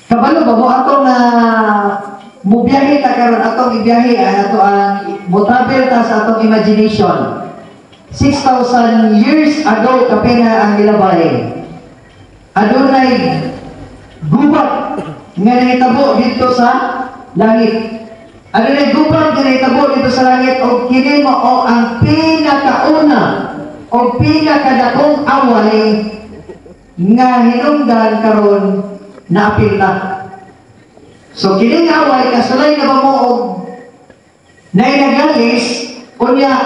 Kabalo ba mo atong na mubiyahe ta karon atong ibiyahe ato ang motabel ta sa atong imagination. 6,000 years ago kapina ang gilabay. Adunay gubat nga nahitabo dito sa langit. Adunay gubat nga nahitabo dito sa langit o kini mao ang pinakauna o pinakadakong away nga hinungdan karon na apil na. So kining away kasulay na ba mo og nay nagalis unya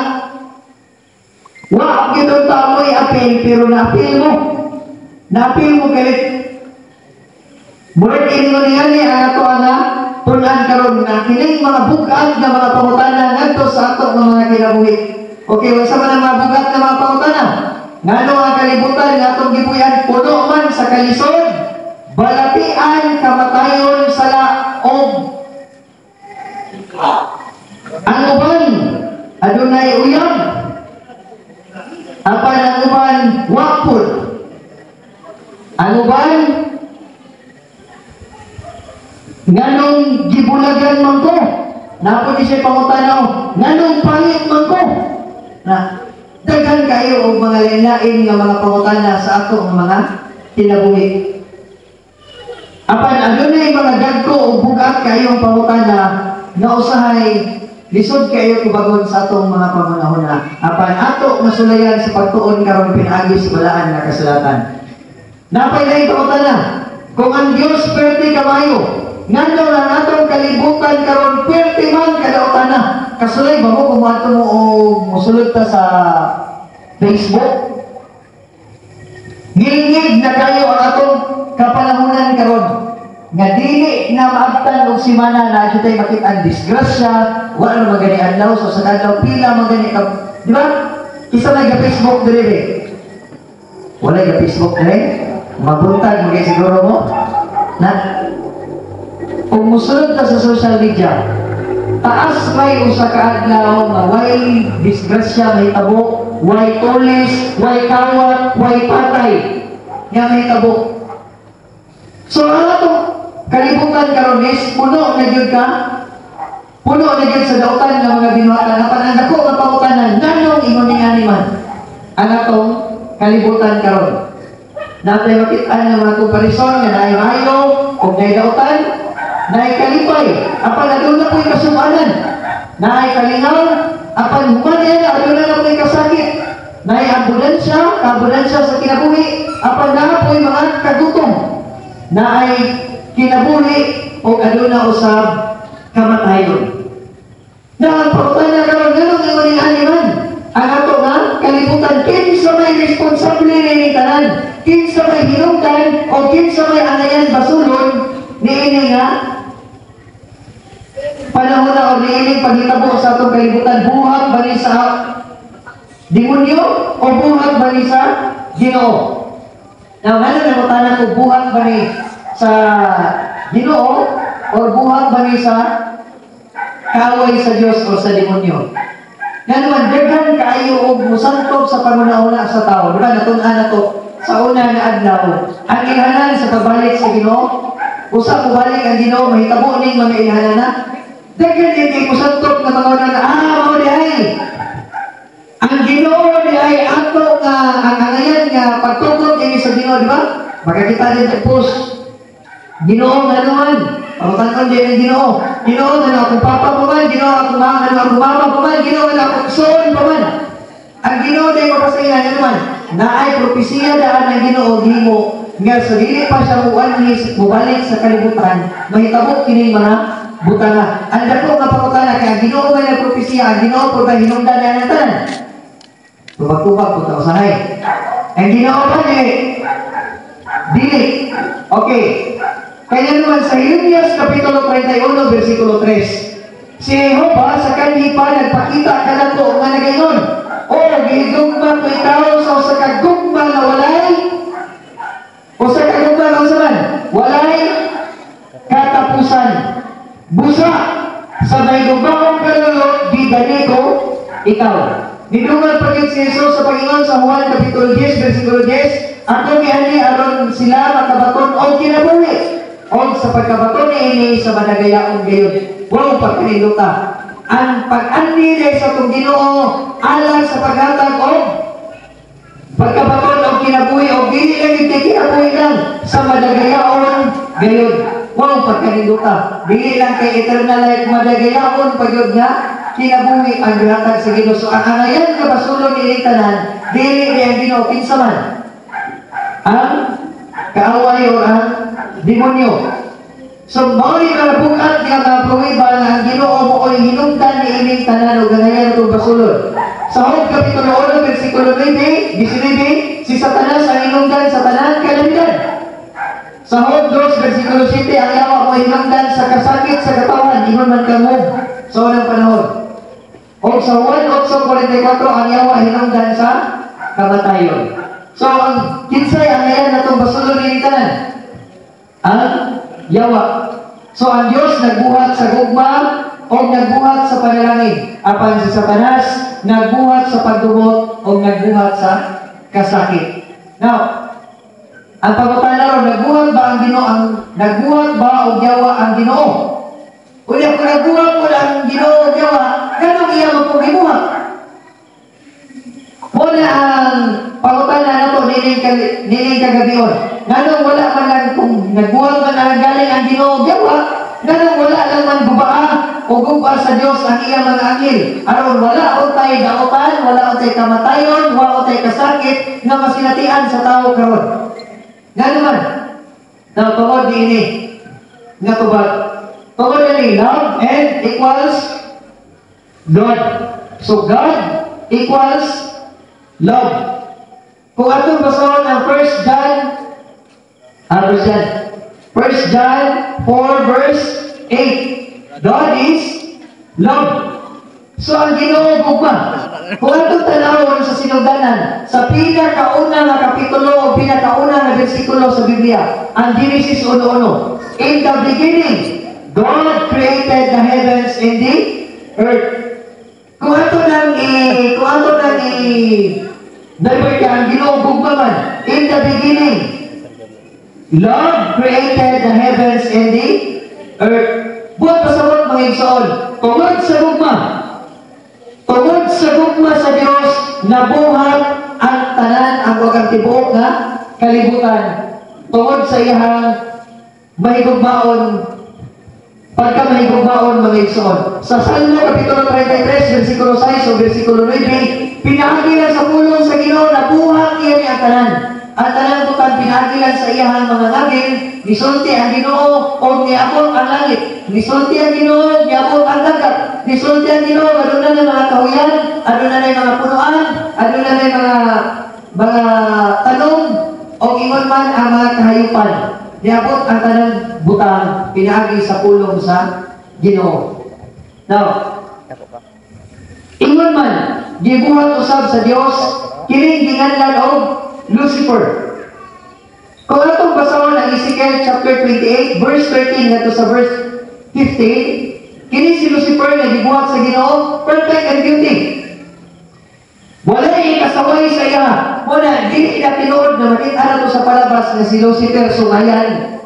wa gyud ta mo apil pero na-apil mo. Na-apil mo galit. Murag inyo niya ang ato ana tunan karon na kining mga bugat na mga pangutana ngadto sa ato ng mga kinabuhi. Okay, unsa man ang mga bugat na mga pangutana? Ngano ang kalibutan nga atong gipuy-an puno man sa kalisod, balatian, kamatayon, sala og ang uban adunay uyab. Apan ang uban wapod. Ang uban nganong gibulagan man ko. Napod di siya pangutanaw, nganong pangit man ko. Na daghan kayo og mga lain-lain nga mga pangutana sa ato nga mga kinabuhi. Apan adunay mga dagko o bugat kayong pangutana nga usahay lisod kayo kubagon sa atong mga pamunahon. Apan ato masulayan sa pagtuon karon pinaagi sa balaan nga kasulatan. Napay lain pangutana, kung ang Dios pwerte kamayo, ngano lang atong kalibutan karon pwerte man kadaotana. Kasulay ba mo kung ato mo o musulod ta sa Facebook? Ngilngig na kayo ang atong kapanahunan karon. Nga dili na maabtan og simana na adto tay makit-an disgrasya, wala magani adlaw so sa adlaw pila magani ka, di ba? Isa na ga Facebook dire. Wala ga Facebook dire. Mabuntag mo siguro mo na kung musulod ka sa social media, taas may usa ka adlaw nga way disgrasya mahitabo, way tulis, way kawat, way patay nga mahitabo. So ano kalibutan karon is puno na gyud ka, puno na gyud sa dautan nga mga binuhatan. Apan ang dako nga pangutanan nganong ingon ni man ang atong kalibutan karon. Natay makit-an nga mga komparison nga naay mayo ug naay dautan, naay kalipay, apan aduna po'y kasubanan, naay kalingaw, apan human yan aduna na po'y kasakit, naay ambulansya sa kinabuhi, apan na po'y mga kagutom, naay kinabuhi o aduna usab kamatayon. Na ang pagtanya karon nganong ingon ni animan ang ato nga kalibutan kinsa may responsable ni tanan, kinsa may hinungdan o kinsa may anayan basulon niini nga panahon na o niining paghitabo sa atong kalibutan. Buhat ba ni sa demonyo o buhat ba ni sa Ginoo? Now, ano na mutana ko, buhat ba ni sa Ginoo o buhat ba ni sa kaway sa Dios o sa demonyo? Nga naman, daghan kaayo og musantog sa pangunahuna sa tao. Diba, natun-an na to sa una nga adlaw. Ang ilhanan sa pabalik sa Ginoo, usa ko balik ang Ginoo, mahitabo ning mga ilhanan na. Daghan din kay musantog na mga una na, mao dihay. Ang Ginoo dihay ato nga ang angayan nga pagtugot kini sa Ginoo, di ba? Makakita din sa post. Ginoo nga naman. Pagkakon din ang Ginoo. Ginoo nga akong papa pa man, Ginoo akong mama pa man, Ginoo nga akong son pa man. Ang Ginoo din mapasaya nga naman. Naay propesiya daan ng Ginoo gihimo nga sa dili pa siya mubalik sa kalibutan, mahitabo kining mga butanga. Ang dako nga pangutana kay ang Ginoo nga nagpropesiya, ang Ginoo pud ba hinungdan na tanan. Tubag-tubag pud ta usahay. Ang Ginoo pa dili. Okay. Kaya naman sa Jeremias Kapitulo 31, versikulo 3, si Jehovah sa kanhi pa nagpakita kanako nga nagayon, o gigugma ko ikaw sa usa ka gugma na walay, usa ka gugma na usaman, walay katapusan. Busa sa may gugmahong kalulot, gidani ko ikaw. Nidungan pagit si Jesus sa Panginoon sa Juan Kapitulo 10, versikulo 10, ako giani aron sila makabaton o kinabuhi. o sa pagkabato ni ini sa madagayaon gayon. Wow, pagkaniluta. Ang pag-andili sa itong Ginoo alang sa paghatag o pagkabaton o kinabuhi o dili lang yung kinabuhi lang sa madagayaon gayon. Wow, pagkaniluta. Dili lang kay eternal life madagayaon pagyod nga kinabuhi ang gihatag sa Ginoo. So ang angayan nga basulon ni tanan dili ang Ginoo kinsa man ang kaaway o ang demonyo. So mao'y mga bukat nga mga pruwiba nga ang Ginoo mo'y hinungdan ni ining tanan o ganayan itong basulon. Sa Job Kapitulo 1, versikulo 19, si Satanas ang hinungdan sa tanan kalamitan. Sa Job 2, versikulo 7, ang yawa mo hinungdan sa kasakit sa katawan, ingon man kamog sa unang panahon. O sa 1:44, ang yawa hinungdan sa kamatayon. So, ang kinsay ang ngayon na itong basulon ni tanan? Ang yawa. So, ang Diyos nagbuhat sa gugma o nagbuhat sa panalangin. Apan si Satanas nagbuhat sa pagdumot o nagbuhat sa kasakit. Now, ang pagpapalaro, nagbuhat ba ang Ginoo? Nagbuhat ba o yawa ang Ginoo? Kung nagbuhat mo ang Ginoo o yawa, ganun iya mo kung gibuhat? Muna ang pangutana na ito, niling kagabion. Ganun wala man lang kung nagbuhat man ang galing ang Ginoo gawa, ganun wala lang man gubaa o guba sa Diyos ang iyang mga angel. Aron wala o tayo dautan, wala o tayo kamatayon, wala o tayo kasakit, nga masinatian sa tao karon. Ganun man. Now, tungod di ini. Nga tubag. Tungod ni love and equals God. So, God equals love. Kung atong basahon ang 1 John 4 verse 8. God is love. So ang Ginoo gugma. Kung atong tanawon sa sinugdanan, sa pinakauna nga kapitulo o pinakauna nga bersikulo sa Biblia, ang Genesis 1:1. In the beginning, God created the heavens and the earth. Kung ato nang divert ang Ginoo gugma man, in the beginning, Lord created the heavens and the earth. Buat pasawat mga igsoon, tungod sa gugma sa Dios, nabuhat ang tanan ang wagang tibuok nga kalibutan. Tungod sa iyang mahigugmaon, pagka mahigugmaon mga igsoon. Sa Salmo Kapitulo 33, versikulo 6 o versikulo 9, pinahagilan sa pulong sa Ginoo, nabuhat niya ni ang tanan. Ang tanan butang pinahagilan sa iyang mga ngagin, nisulti ang Ginoo o niabot ang langit. Nisulti ang Ginoo, niabot ang dagat. Nisulti ang Ginoo, aduna na mga kahuyan, aduna na mga punuan, aduna na mga tanong, o ingon man ang mga kahayupan. Niabot ang tanan butang pinahagi sa pulong sa Ginoo. Now, ingon man, gibuhat usab sa Dios, kining ginganlan og Lucifer. Kung atong basahon ang Ezekiel chapter 28, verse 13 ngadto sa verse 15, kini si Lucifer nga gibuhat sa Ginoo, perfect and beauty. Wala kasaway sa iya. Muna, di na tinuod na makita na to sa palabas na si Lucifer sumayan.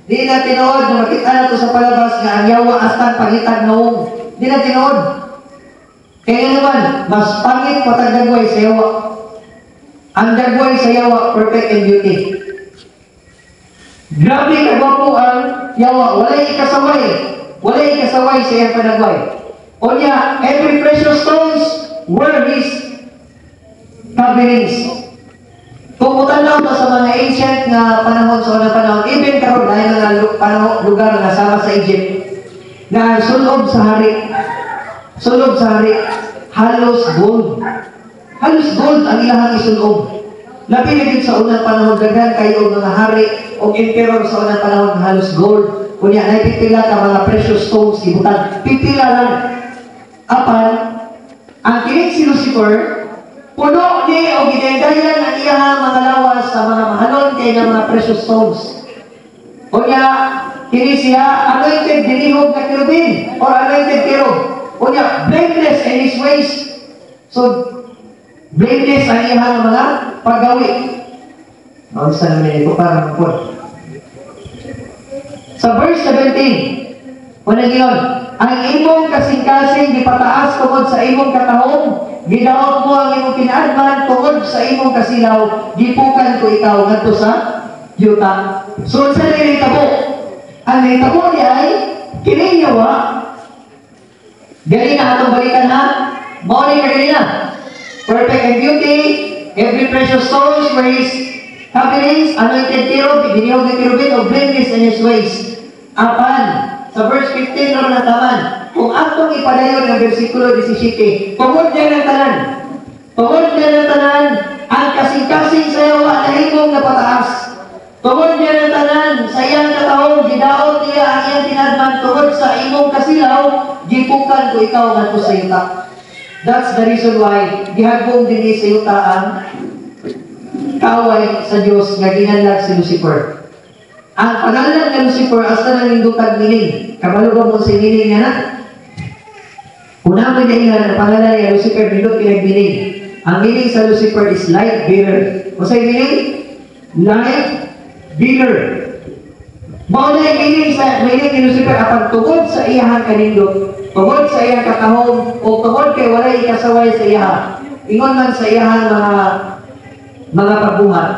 Di na tinuod na makita na to sa palabas na ang yawa astan pangitan noong. Di na tinuod. Kaya naman, mas pangit patagdagway sa yawa. Ang dagway sa yawa, perfect and beauty. Grabe kagwapo ang yawa. Wala'y ikasaway. Wala'y ikasaway sa iyang panagway. O niya, every precious stones were his coverings. Kung mutanaw na sa mga ancient na panahon sa unang panahon, even karon dahil mga lugar na sama sa Egypt, na sulob sa hari, halos gold. Halos gold ang ilahang isulob. Labi na din sa unang panahon, daghan kayo mga hari o emperor sa unang panahon, halos gold. Kunya, naipipila ka mga precious stones, ibutan. Pipila lang. Apan, ang kinig si Lucifer, puno ni o ginendayan ang iyahang mga lawas sa mga mahalon kay ng mga precious stones. Kunya, kini siya anointed dinihog na kerubin or anointed cherub. Kunya, blameless in his ways. So, blameless ang iyahang mga paggawi. Mausa naman ito parang po. Sa verse 17, wala yun, ang imong kasing-kasing gipataas tungod sa imong katahong, gidaot mo ang imong pinaadman tungod sa imong kasilaw, gipukan ko ikaw ngadto sa yuta. So sa nahitabo, ang nahitabo niya ay kininyawa. Gali na atong balikan ha. Morning na gali na. Perfect and beauty, every precious stone ways, happenings, anointed cherub, giniyog na cherubin of blameless in his ways. Apan, sa verse 15 naman nataman, kung atong ipadayon ng versikulo 17, tungod niya ng tanan, tungod niya ng tanan, ang kasing-kasing sa yawa na himong napataas. Tungod niya ng tanan, sa iyang katahong, gidaot niya ang iyang tinadman, tungod sa imong kasilaw, gipukan ko ikaw ngadto sa yuta. That's the reason why gihagbong dinhi sa yuta ang kaway sa Dios nga ginanlag si Lucifer. Ang pangalan ng Lucifer hasta nang indutag nining. Kabalo ba mo sa nining nga na? Una mo na ang pangalan ni Lucifer bindot pinagbining. Ang meaning sa Lucifer is light bearer. O sa meaning? Light bearer. Mao na yung meaning ni Lucifer apan tungod sa iyahang kanindot, tungod sa iyang katahong, o tungod kay walay ikasaway sa iyaha. Ingon man sa iyahang mga pagbuhat.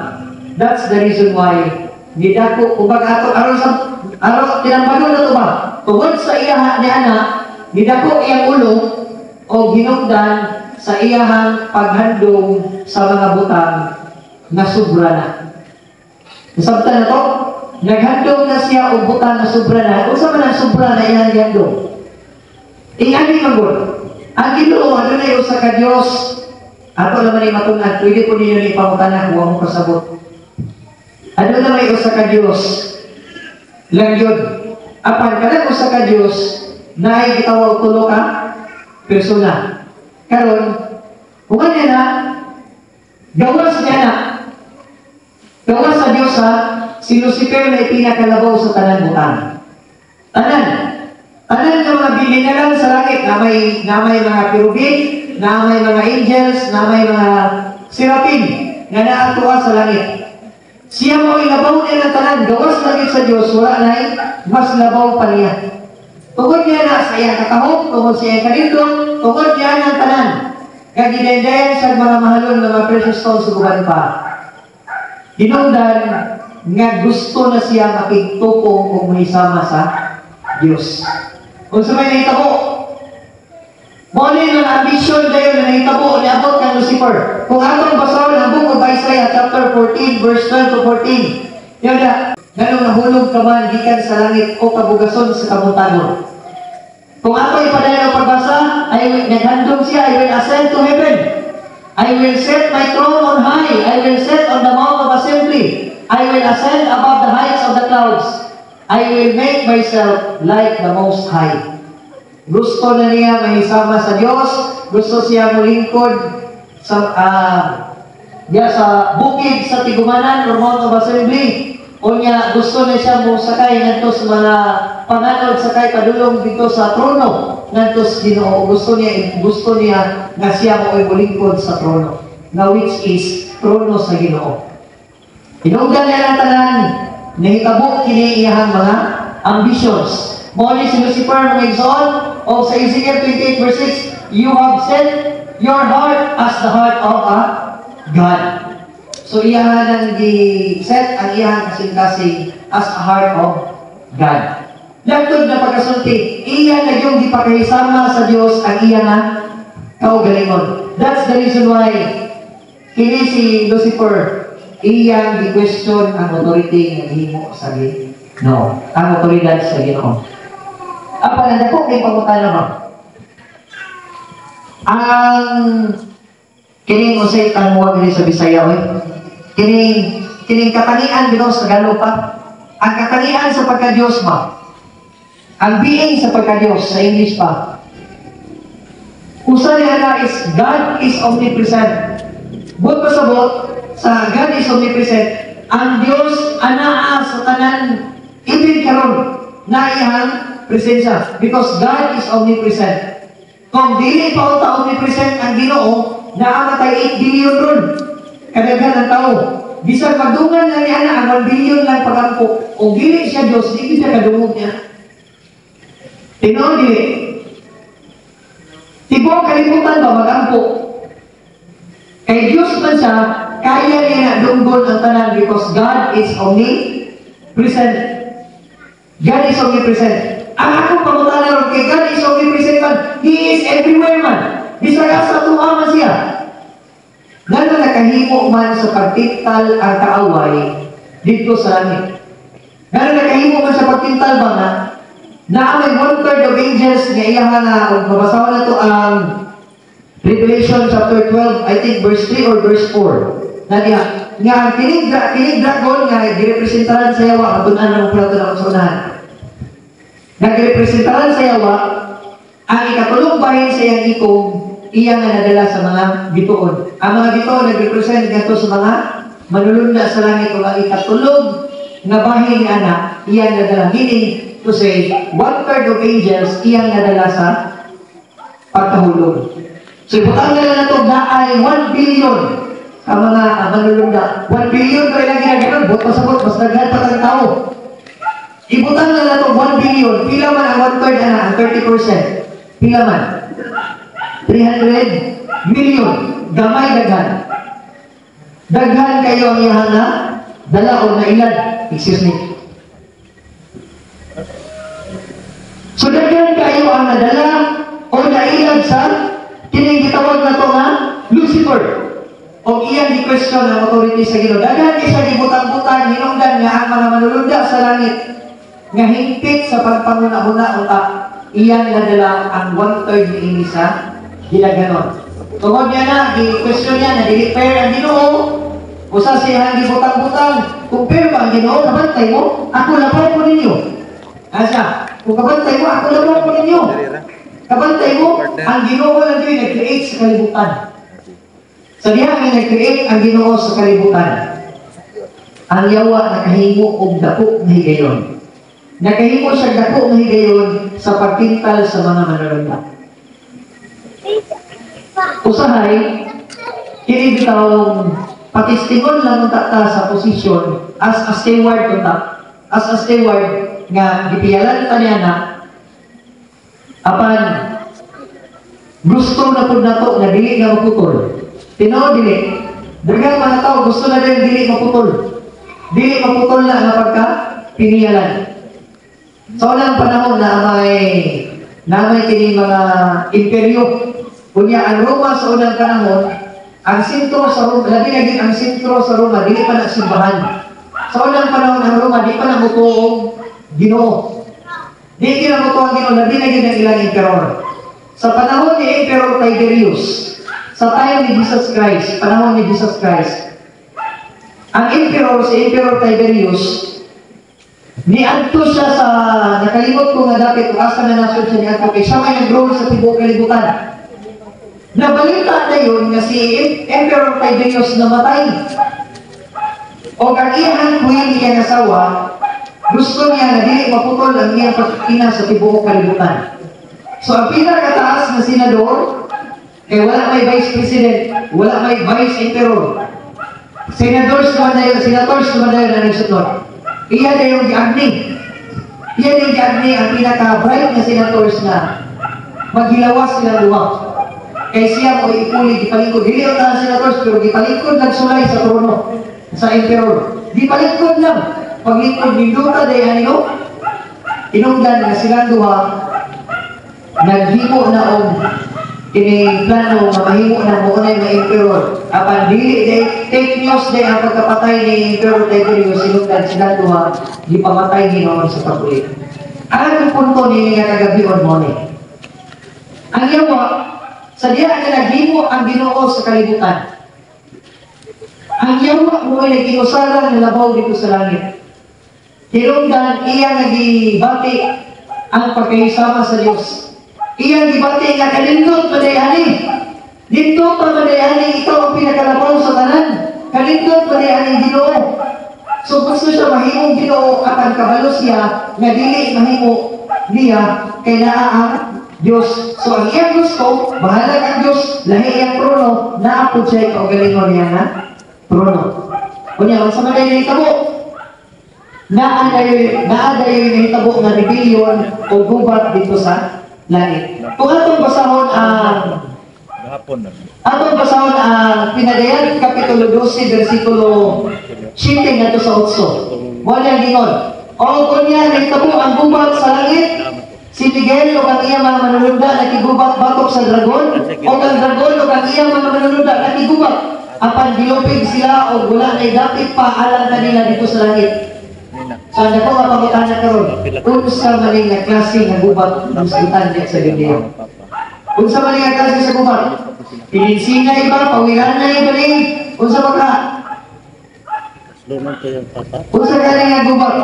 That's the reason why gidako ubag ato aron tinambado na to ba? Tungod sa iyaha ni ana, gidako iyang ulo o ginugdan sa iyahang paghandong sa mga butang na sobra na. Nasabtan na to? Naghandong na siya o butang na sobra na. Kung saan man ang sobra na iyang handong? Ingani magod. Ang Ginoo ano na yung sa ka-Diyos. Ato naman yung matungan. Pwede po ninyo ni pangutanan kung ang kasabot. Ano na may usa ka Diyos? Lang yun. Apan kada usa ka Diyos na ay gitawag tulo ka persona. Karon, kung ano na, gawas niya na. Gawas sa Diyos ha, si Lucifer na ipinakalabaw sa tanan butang. Tanan. Tanan ng mga bilinalan sa langit na may mga kerubin, na may mga angels, na may mga serapin na naatuwa sa langit. Siya mo ilabaw niya ng tanan, gawas langit sa Diyos, wala na mas labaw pa niya. Tungod niya na sa iyang kakahok, tungod sa iyang kanindong, tungod niya ng tanan. Kagidendayan sa mga mahalon ng mga precious stones sa guban pa. Hinungdan nga gusto na siya makigtupong kung mahisama sa Diyos. Kung sa may nahitabo, muli ng ambisyon kayo na nahitabo, niabot kang Lucifer. Kung atong basahon ang book of Isaiah chapter 14, verse 12 to 14, yun na, ganong nahulog ka man, gikan sa langit o kabugason sa kabuntagon. Kung ato ipadala ng pagbasa, naghandong siya, I will ascend to heaven. I will set my throne on high. I will sit on the mount of assembly. I will ascend above the heights of the clouds. I will make myself like the Most High. Gusto na niya mahisama sa Diyos. Gusto siya mulingkod sa bukid sa Tigumanan or Mount of Assembly. O niya, gusto na siya mo sakay ngadto sa mga panganod sakay padulong dito sa trono ngadto sa Ginoo. Gusto niya nga siya mo ay mulingkod sa trono, na which is trono sa Ginoo. Hinungdan niya ng tanan, nahitabo kini iyahang mga ambitions. Muli si Lucifer ng Exon o sa Ezekiel 28 verse 6, you have set your heart as the heart of a God. So iyahan ang set ang iyahang kasing-kasing as a heart of God. Lagtod na pagkasulti, iyan na yung dipakahisama sa Diyos ang iyan na kaugalingon. That's the reason why kini si Lucifer, iyang di-question ang authority ng himo sa Ginoo. Ang autoridad sa Ginoo. Ang panandako kay pangutana mo. Ang kining usay kang huwag rin sa Bisaya, kining katangian bitaw sa Tagalog pa. Ang katangian sa pagka-Diyos ba? Ang being sa pagka-Diyos sa English pa. Usa niya na is God is omnipresent. Bot pasabot sa God is omnipresent. Ang Diyos anaa sa tanan ibig karon na iyang presensya because God is omnipresent. Kung dili pa unta omnipresent ang Ginoo, naamatay 8 billion ron. Kadaghan ang tao. Bisan madungan lang niya na ang 1 billion lang pagampo. O dili siya Diyos, di siya kadungog niya. Tinoon dili. Tibuok kalimutan ba magampo? Kay Diyos man siya, kaya niya na dunggon ang tanan because God is omnipresent. God is omnipresent. Ang akong pangutanan kay God is omnipresent man. He is everywhere man. Bisag asa tuwa man siya. Gano'n nakahimo man sa pagtintal ang kaaway dito sa langit. Gano'n nakahimo man sa pagtintal ba na may 1/3 of angels nga iyahan na mabasahan na to ang Revelation chapter 12, I think verse 3 or verse 4. Na diya, nga ang kinig dragon nga girepresentaran sa yawa, matunan ng plato na usunahan. Nagrepresentaran sa yawa, ang ikatulong bahin sa iyang ikong, iya nga nadala sa mga bituon. Ang mga bituon nagrepresent nga to sa mga manulunda sa langit o ang ikatulong nga bahin ni anak, iya nadala. Meaning to say, 1/3 of angels, iya nadala sa pagkahulog. So, ibutang na ito na ay 1 billion ang mga manulunda. 1 billion ko ilang ginaganon, buot pasabot, mas naghan pa ng tao. Ibutang na ito 1 billion, pila man ang 1/3 na, ang 30%. Pila man? 300 million. Gamay daghan. Daghan kayo ang iyahan na dala o na ilan. Excuse me. So, daghan kayo ang nadala o nailan sa kining gitawag na to nga Lucifer. O iyan di question ang authority sa Ginoo. Daghan kay sa gibutang-butang hinungdan nga ang mga manulunda sa langit nga hingpit sa pagpanguna-una uta iyan nadala ang 1/3 ni sa ginaganon. Tungod niya na, di-question niya na di-repair ang Ginoo. Usa siya gibutang-butang. Kung fair ba ang Ginoo, kabantay mo, ako labay mo ninyo. Asa? Kung kabantay mo, ako labay mo ninyo. Kabantay mo, ang Ginoo lang yun nag-create sa kalibutan. Sa diha nga nag-create ang Ginoo sa kalibutan. Ang yawa nakahimo og dako na higayon. Nakahimo siya dako na higayon sa pagtintal sa mga manulunda. Usahay, kini bitaw patistingon lang ta sa posisyon as a steward kunta. As a steward nga gipiyalan ta niya na apan gusto na pud nato na dili nga maputol. Tinuod dili. Daghang mga tao gusto na din dili maputol. Dili maputol na nga pagka piniyalan. Sa unang panahon na may kini mga imperyo. Kunya ang Roma sa unang panahon, ang sentro sa Roma, labi lagi ang sentro sa Roma, dili pa na simbahan. Sa unang panahon ang Roma, di pa na mutuong Ginoo. Di kinabuto ang Ginoo, labi na yun ang ilang emperor. Sa panahon ni Emperor Tiberius, sa time ni Jesus Christ, panahon ni Jesus Christ, ang emperor, si Emperor Tiberius, niadto siya sa, nakalimot ko nga dapit, kung asa na nasod siya niadto, kay siya may nag-rule sa tibuok kalibutan. Nabalita na yun nga si Emperor Tiberius namatay. O ang iyang queen niya nasawa, gusto niya na dili maputol ang iyang pagkina sa tibuok kalibutan. So ang pinakataas na senador, kaya wala may vice president, wala may vice emperor. Senators naman na nagsunod. Iyan na yung giagni. Iyan yung giagni ang pinaka-bright na senators na maghilawas silang luwag. Kaya siya mo ipuli, gipalingkod. Dili ang tahan senators, pero gipalingkod nagsulay sa trono, sa emperor. Gipalingkod lang. Paglingkod, ninduta dahil ano, inungdan na silang duha, naghimo na og plano na mahimo na maunay na emperor. Apan dili day fake news day ang pagkapatay ni Emperor Tiberius, sinundan silang duha, di pamatay Ginoon sa pagulit. Ang punto ni nga kagabion mo ni. Ang yawa, sa diya na naghimo ang Ginoo sa kalibutan. Ang yawa mo ay nag-iusaran na labaw dito sa langit. Tinungdan iya nagibati ang pagkayusama sa Diyos. Iyang gibati nga kalindot madayani. Dito pa madayani, ikaw ang pinakalabaw sa tanan. Kalindot madayani Ginoo. So gusto siya mahimong Ginoo at ang kabalo siya nga dili mahimo niya kay naa ang Diyos. So ang iyang gusto, bahalag ang Diyos, lahi iyang trono, naapod siya kaugalingon niya na trono. Kunya, sa mga nahitabo, naadayoy nahitabo nga rebellion o gubat dito sa langit. Kung atong basahon ang Pinadayan Kapitulo 12, versikulo 7 nga to sa 8. Wala gingon. O kunya, nahitabo ang gubat sa langit, si Miguel o ang iyang mga manununda nakigubat batok sa dragon, o ang dragon o ang iyang mga manununda nakigubat. Apan gilupig sila o wala na dapit pa alam kanila dito sa langit. So, ako nga pagkutana karon, unsa maling nga klase nga gubat musgutan niya sa Biblia. Unsa maling nga klase sa gubat? Pininsingay ba, pawiran na yung baling, unsa ba ka? Unsa galing nga gubat?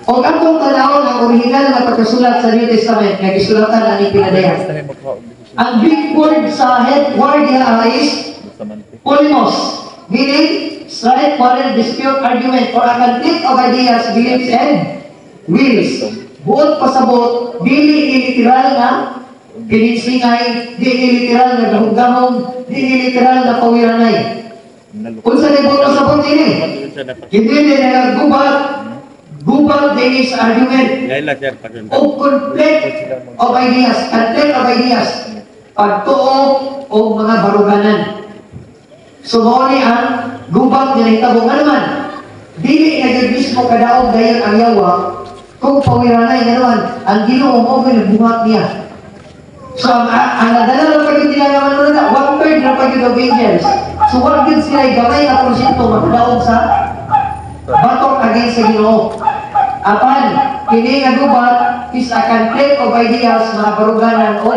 O katong tanawon ang original na pagkasulat sa New Testament nga gisulatan ani Pinadayan. Ang Greek word sa head word niya is polymos, meaning strike, quarrel, dispute, argument, or a conflict of ideas, beliefs, and wills. Buot pasabot, dili literal na pininsingay, dili literal na gahong-gahong, dili literal na pawiranay. Kung sa libot pasabot ini, hindi na naggubat, gubat din is argument, o conflict of ideas, pagtuo o mga baruganan. So, mauni ang gubat niya hitabo nga naman. Dili nagagmismo kadaog dayon ang yawa kung pawiranay nga naman ang Ginoo mo nagbuhat niya. So, ang nadala na pagod nila nga manunod, 1/3 na pagod of angels. So, wag yun sila gamay na porsyento magdaog sa batok against sa Ginoo. Apan, kini nga gubat is a conflict of ideas, mga baruganan o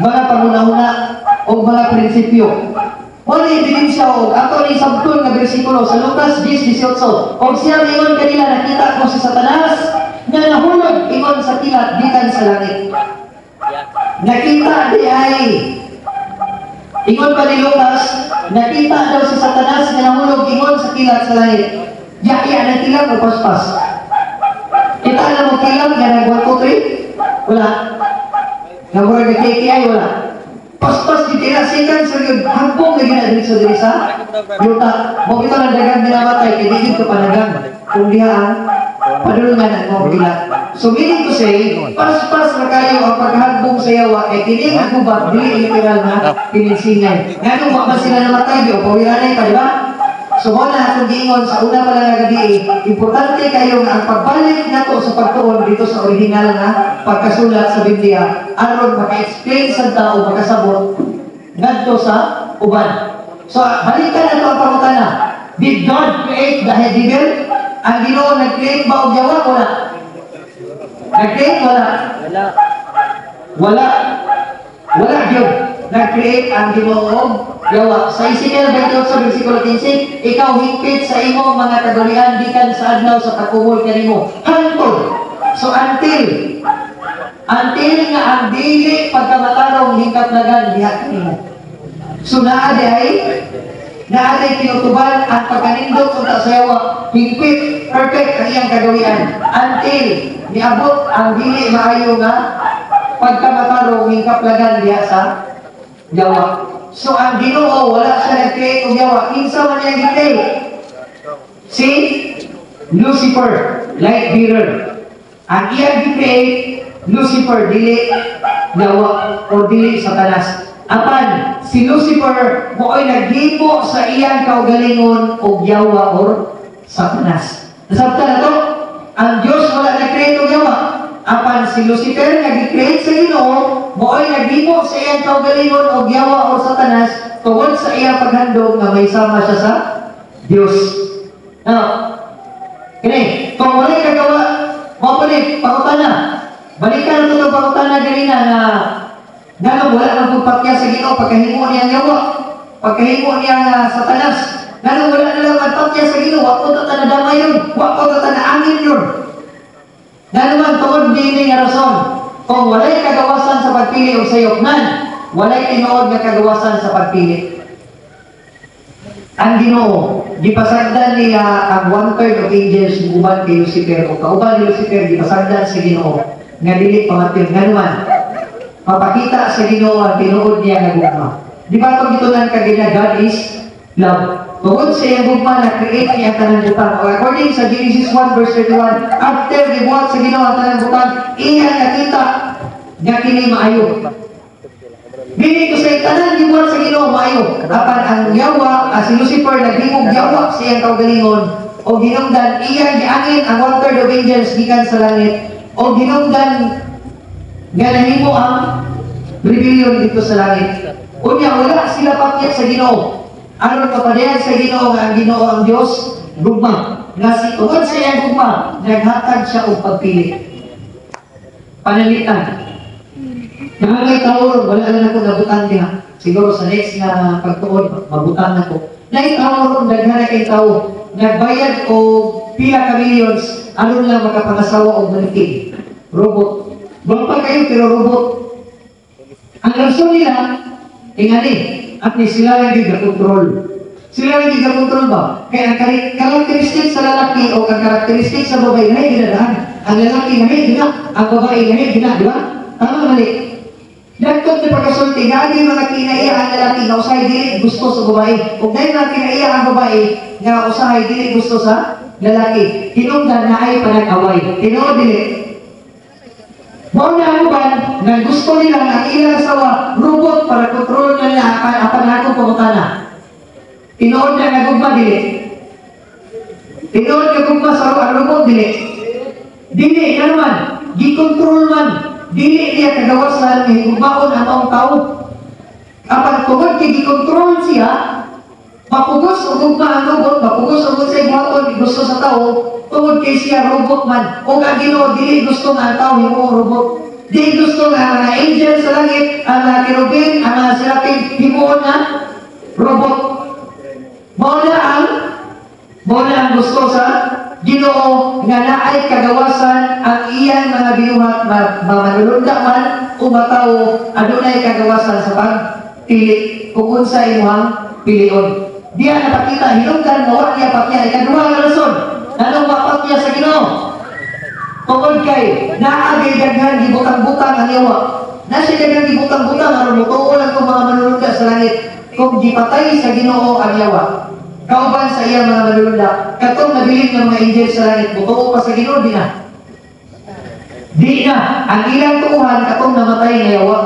mga pangunahuna o mga prinsipyo. Wala ebidensya o ato ni sabton nga bersikulo sa Lucas 10:18. O siya ingon kanila nakita ko si Satanas nga nahulog ingon sa kilat gikan sa langit. Nakita di ay ingon pa ni Lucas, nakita daw si Satanas nga nahulog ingon sa kilat sa langit. Yaya na kilat o paspas. Kita na mo kilat nga nag-1, 2, 3? Wala. Nagmura na KKI, wala. Paspas di tinasikan sa yun, hangpong na ginadiri sa diri sa yuta. Mo ito lang dagang binamatay, kinigid ko panagang. Kung dihaan, padulungan ang mga kilat. So meaning to say, paspas na kayo ang paghagbong sa yawa, kinig ang gubat, dili literal na pininsingay. Nga nung ba sila namatay, o pawiranay pa, di ba? So muna akong giingon sa una pala nga gabi, importante kayo nga ang pagbalik nato sa pagtuon dito sa original na pagkasulat sa Biblia aron maka-explain sa tao, makasabot ngadto sa uban. So balikan nato ang pangutana. Did God create the devil? Ang Ginoo nag-create ba og yawa? Wala. Nag-create? Wala. Wala yun. Nag-create ang Ginoo og yawa. Sa Ezekiel 28 versikulo 15, ikaw higpit sa imo mga kagurian gikan sa adlaw sa pagkuhol kanimo. Hantod. So until nga ang dili pagkamatarong hingkapnagan diha kanimo. So naaday kinutuban ang pagkanindot unta sa yawa. Higpit, perfect ang iyang kagurian. Until niabot ang dili maayo nga pagkamatarong hingkapnagan diha sa yawa. So ang Ginoo wala siya nag-create og yawa. Kinsa man niya gi-create? Si Lucifer, light bearer. Ang iya gi-create Lucifer, dili yawa o dili Satanas. Apan si Lucifer mo'y naghimo sa iyang kaugalingon og yawa or Satanas. Nasabtan na to? Ang Diyos wala nag-create og yawa. Apan si Lucifer nag-create sa Ginoo, mo'y naghimo sa iyang kaugalingon og yawa o Satanas tungod sa iyang paghandog nga may sama siya sa Dios. Now, kini, kung wala kagawa, mapalit, pangutana. Balikan ito ng pangutana ganina na gano'n wala nang pagpatya sa Ginoo pagkahimo niya yawa, pagkahimo niya Satanas. Gano'n wala na lang pagpatya sa Ginoo, wako ta na damay yun, wako ta na angin yun. Gano'n man tungod din nga rason, kung walay kagawasan sa pagpili o sayopnan, walay tinuod nga kagawasan sa pagpili. Ang Ginoo, gipasagdan niya ang 1/3 of angels guban kay Lucifer o kauban ni Lucifer gipasagdan sa Ginoo nga dili pangatil. Gano'n man, mapakita sa Ginoo ang tinuod niya nga gugma. Di ba itong gitunan kagina, God is love. Tungod sa iyang gugma na create niya ang tanang butang. According sa Genesis 1 verse 31, after gibuhat sa Ginoo ang tanang butang, iya nakita nga kini maayo. Bini ko sa tanan gibuhat sa Ginoo maayo. Apan ang yawa, si Lucifer naghimog yawa sa iyang kaugalingon o ginungdan iya giangin ang 1/3 of angels gikan sa langit o ginungdan nga nahimo ang rebellion dito sa langit. Unya wala sila pakyat sa Ginoo. Aron kapadayan sa Ginoo nga ang Ginoo ang Dios gugma. Nga si tungod sa iyang gugma, naghatag siya og pagpili. Panalitan. Nangangay tawon, wala na ako nabutan diha. Siguro sa next nga pagtuon, mabutan ako. Naitawon daghan kay tawo. Nagbayad o pila ka millions, aron lang makapangasawa og manikin. Robot. Bangpa kayo pero robot. Ang rason nila, ingani, at ni sila lang giga-control. Sila lang giga-control ba? Kaya ang karakteristik sa lalaki o ang karakteristik sa babae na ginadaan. Ang lalaki na gina, ang babae na gina, di ba? Tama mali. Nagtod na pagkasulti, nga di mga kinaiya ang lalaki nga usahay dili gusto sa babae. Kung dahil mga kinaiya ang babae nga usahay dili gusto sa lalaki, hinungdan na ay panag-away. Tinood dili. Muna ang uban, na gusto nila na ilang asawa, robot para kontrol na nila apan akong pamutana. Tinood na nagugma dili. Tinood nagugma sa ang robot dili. Dili na naman, gikontrol man. Dili niya kagawas na higugmaon ang maong tao. Apan tungod kay gikontrol siya, mapugos o gugma ang robot, mapugos o sa ibuhaton gusto sa tao, tungod kay siya robot man. O nga Ginoo dili gusto nga ang tao himo robot. Dili gusto nga mga angel sa langit, ang mga kerubin, ang mga serapin himo na robot. Mao na ang gusto sa Ginoo nga naay kagawasan ang iyang mga binuhat manulunda man o matawo adunay kagawasan sa pagpili kung unsa imong pilion. Diya napakita hinungdan mo wa niya pakya ikaduha nga rason. Anong mapakya sa Ginoo? Tungod kay naagay daghan gibutang-butang ang yawa. Na siya daghan gibutang-butang aron mutuo lang kung mga manulunda sa langit. Kung gipatay sa Ginoo ang yawa, kauban sa iyang mga manulunda, katong nabiling ng mga angel sa langit, mutuo pa sa Ginoo, di na. Di na. Ang ilang tuuhan, katong namatay na yawa,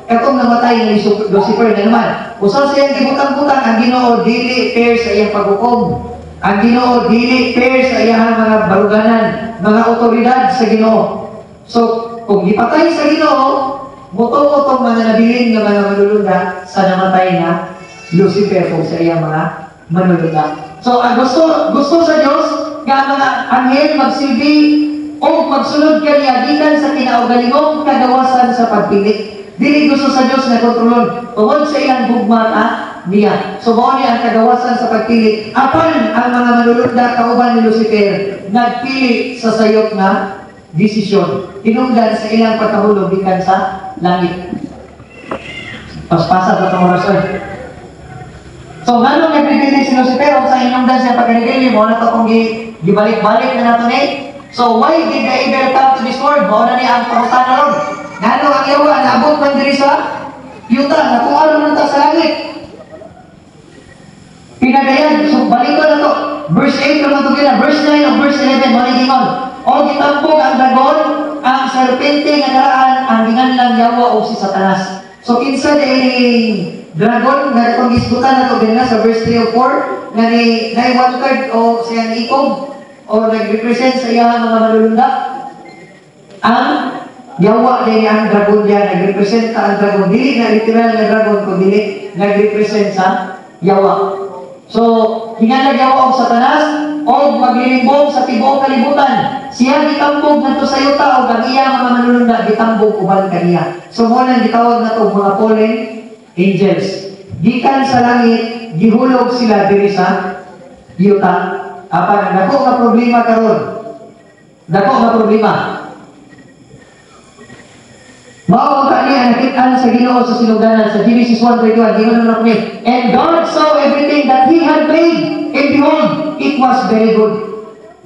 katong namatay ni Lucifer na naman. Usaw siyang gibutang-butang, ang Ginoo dili fair sa iyang paghukom. Ang Ginoo dili fair sa iyang mga baruganan, mga otoridad sa Ginoo. So, kung gipatay sa Ginoo, mutuo tong mga nabiling ng mga manulunda sa namatay na Lucifer kung sa iyang mga manulunda. So, ang gusto sa Diyos, nga mga anghel magsilbi o magsunod kaniya gikan sa kinaugalingong kagawasan sa pagpili. Dili gusto sa Diyos na kontrolon tungod sa ilang gugma niya. So, mao niya ang kagawasan sa pagpili. Apan ang mga manulunda kauban ni Lucifer nagpili sa sayop na desisyon. Tinungdan sa ilang pagkahulog gikan sa langit. Paspasa sa itong orason. So, ganun nagpipili si Lucifer sa inungdan siya pagkanigili mo na ito kung gibalik-balik na nato ni. So, why did the evil come to this world? Mao na niya ang pangutan na ron. Ngano ang yawa, naabot man diri sa yuta, natuaro man ta sa langit. Pinagayan, so balik ko na to. Verse 8 naman ito kina, verse 9 o verse 11, manigingon. O gitampog ang dragon, ang serpente nga naraan, ang ginganlang yawa o si Satanas. So, kinsa day dragon, nga itong isbutan na ito na sa verse 3 o 4, nga ni 1/3 o siyang ikog, o nag-represent sa iyang mga malulunda. Ang yawa din ang dragon diyan, nag-represent ang dragon. Dili na literal na dragon, kung dili nag-represent sa yawa. So, hingalag yawa o Satanas, o maglilimbong sa tibuong kalibutan. Siya gitambog na to sa yuta o ang iyang mga manulunda, gitambog uban kaniya. So, muna gitawag na to mga fallen angels. Gikan sa langit, gihulog sila diri sa yuta. Apan, dako nga problema karon. Dako nga problema. Mao ang kaniya nakitaan sa Ginoo sa sinugdanan sa Genesis 1:21. Ginoo na kami. And God saw everything that He had made, and behold, it was very good.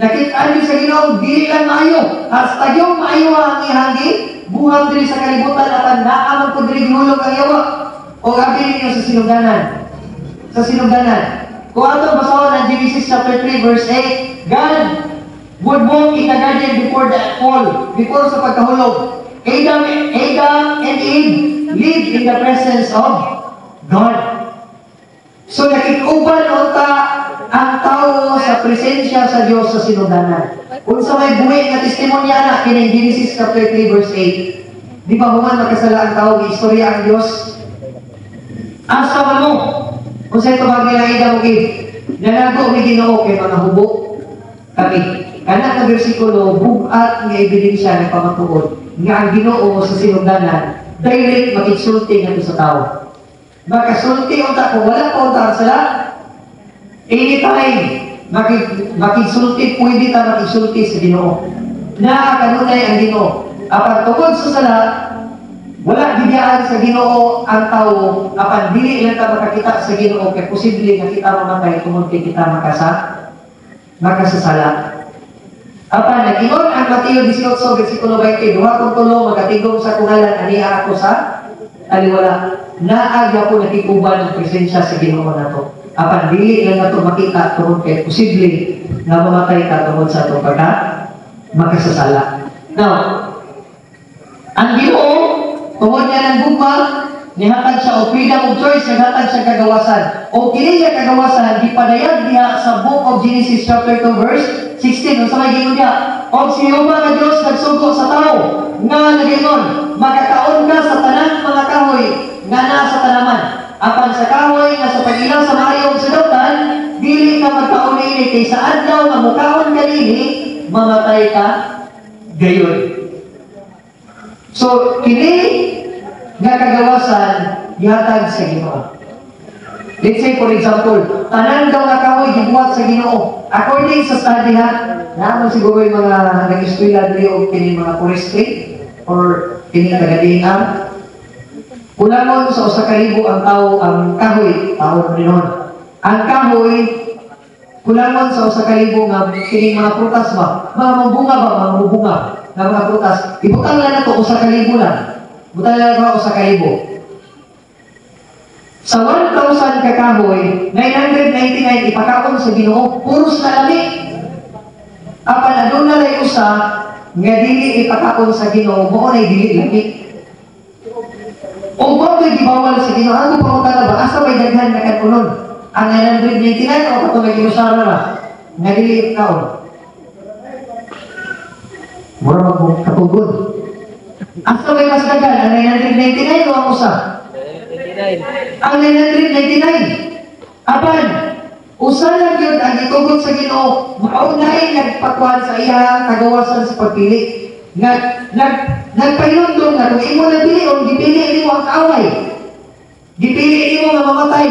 Nakitaan din sa Ginoo, dili lang maayo. Hasta yung maayo ang ihang buhat diri sa kalibutan apan naaman ko diri gihulog ang yawa. O abi ninyo sa sinugdanan. Sa sinugdanan. Kung ato basahon ang Genesis chapter 3 verse 8, God would walk in the garden before the fall, before sa pagkahulog. Adam and Eve lived in the presence of God. So nakikuban unta ang tao sa presensya sa Dios sa sinugdanan. Kung sa may buhi nga testimonya na kining Genesis chapter 3 verse 8, di ba human makasala ang tao, istorya ang Dios? Asa man mo? Kung sa ito bagay na ida mo nanago may Ginoo kay mga hubok kami. Kana nga bersikulo bugat nga ebidensya ng pamatuod nga ang Ginoo sa sinugdanan direct makigsulti ngadto sa tao. Makasulti unta kung wala pa unta sila anytime makigsulti pwede ta makigsulti sa Ginoo. Na kanunay ang Ginoo. Apan tungod sa sala wala bigyan sa Ginoo ang tao, apan dili lang ta makakita sa Ginoo kay posible nga kita mamatay tungod kay kita makasasala. Apan nag-ingon ang Mateo 18 bersikulo 20, duha kong tulo magatigom sa kungalan aniya ako sa taliwala. Naaga po nakikuban ang presensya sa Ginoo nato. Apan dili lang nato makita tungod kay posible nga mamatay ka tungod sa atong makasasala. Now, ang Ginoo tungod niya ng gugma, nihatag siya o freedom of choice, nihatag siya kagawasan. O kini niya kagawasan, gipadayag niya sa book of Genesis chapter 2 verse 16. O sa may gingon niya, o si Jehovah na Diyos nagsugo sa tao, nga nagingon, magkakaon ka sa tanang mga kahoy, nga na sa tanaman. Apan sa kahoy, nga sa pagilaw sa maayong sadautan, dili ka magkaunini, kay sa adlaw nga mukaon ka nini, mamatay ka gayon. So, kini nga kagawasan gihatag sa Ginoo. Let's say for example, tanan daw nga kahoy gibuhat sa Ginoo. According sa study ha, naman siguro yung mga nag-eskwela diri o kini mga forestry or kini taga-DNR. Kulangon sa usa ka libo ang tao ang kahoy, tao rin nun. Ang kahoy kulangon sa usa ka libo nga kini mga prutas ba? Mga bunga ba? Mga bunga na mga prutas. Ibutang lang na ito, usa ka libo lang. Butang lang ito, usa ka libo. Sa 1,000 kakahoy, 999 ipakakon sa Ginoo, puros na lami. Apan adun na lay usa, nga dili ipakakon sa Ginoo, mo na dili lami. O ba ko'y gibawal sa Ginoo? Ano pa na ba? Asa may daghan na kanunon? Ang 999 o kato na ginusara na? Nga dili ipakakon. Mura magkatugod. Asa may mas dagan, ang 999 o ang usa? Ang 999. Apan, usa lang yun ang itugod sa Ginoo, maunay nagpatuan sa iya kagawasan sa pagpili. Nagpahilundong na kung imo na pili o gipili mo ang kaaway. Gipili mo nga mamatay.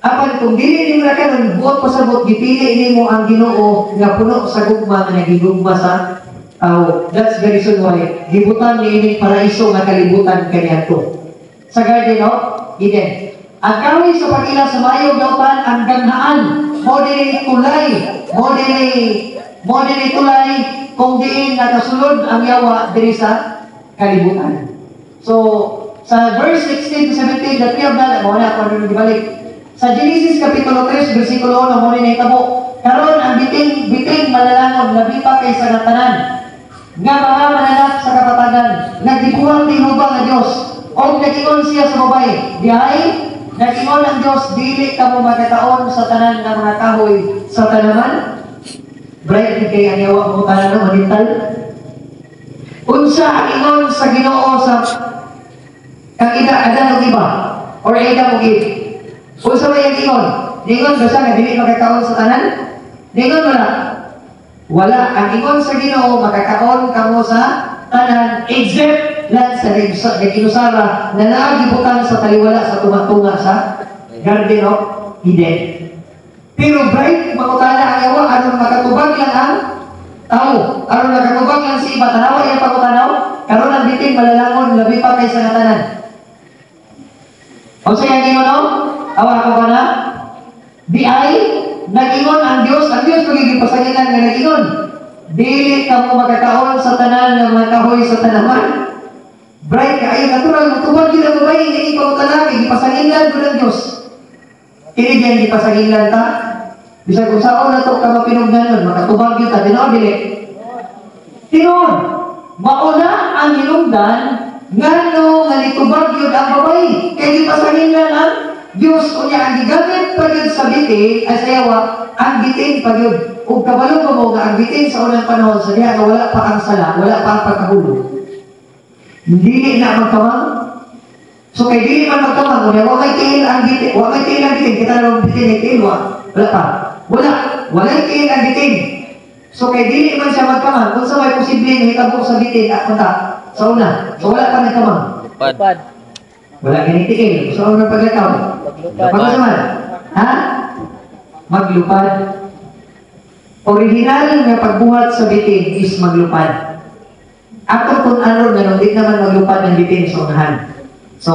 Apan kung dili nimo na kanon buot pasabot gipili nimo ang Ginoo nga puno sa gugma nga nagigugma sa that's the reason why gibutan ni ining paraiso nga kalibutan kaniadto. Sa Garden of Eden. Ang kahoy sa pag-ila sa maayong dautan ang ganahan. Mo dinhi tulay, mo dinhi tulay kung diin nakasulod ang yawa diri sa kalibutan. So sa verse 16 to 17 that we have done, mo na ako rin gibalik. Sa Genesis kapitulo 3 bersikulo 1 mo ni tabo. Karon ang biting malalangon labi pa kaysa natanan. Nga mga mananap sa kapatagan, nagdibuhang tinubang nga Diyos, o nagingon siya sa babae, dihay, nagingon ang Diyos, dili ka mo magkataon sa tanan ng mga kahoy sa tanaman, bright ni kay anyawa mo tanan ng manintal. Unsa ang ingon sa Ginoo sa kang Adan o iba, or Adam o Eve. Unsa ba yung ingon? Ingon ba siya nga dili magkataon sa tanan? Ingon mo na, wala. Ang ingon sa Ginoo, makakaon kamo sa tanan, except lang sa naginusara na naagibutan sa taliwala sa tumatunga sa Garden of Eden. Pero bright, makutala ang yawa, anong makatubag lang ang tao. Anong makatubag lang si iba, tanawa yung pagkutanaw, karon ang bitin, malalangon, labi pa kay sa natanan. O siya yung Ginoo, awa ko ba na? Di ay, nag-ingon ang Diyos magiging pasagitan nga nag-ingon. Dili ka mo magkakaon sa tanan ng mga kahoy sa tanaman. bright ka, ay natural, matubag yun ang babae, hindi ipautalaki, ipasangilan ko ng Diyos. Kini diyan ipasangilan ta, bisag kung saan na ito ka mapinugnan nun, makatubag yun ta, tinoon, dili. Tinoon, mauna ang hinungdan, ngano nga nitubag yun ang babae, kaya ipasangilan ang Diyos, o niya, ang gigamit pa yun sa bitin, ay sayawa, ang bitin pa yun. Kung kabalo mo nga, ang bitin sa unang panahon, sa diya, wala pa ang sala, wala pa ang pagkahulog. Dili na magkamang. So kay dili man magkamang, kung wala kay tiil ang bitin, kita naman bitin ay tiil, wala pa. Wala tiil ang bitin. So kay dili man siya magkamang, kung sa may posible na hitabo sa bitin, at punta, sa una. So wala pa nagkamang. Lupad. Wala ganit tiil. So unang paglakaw. Pagkasaman. Ha? Maglupad. Original nga pagbuhat sa bitin is maglupad. Ato kung ano na hindi naman maglupad ng bitin sa unahan. So,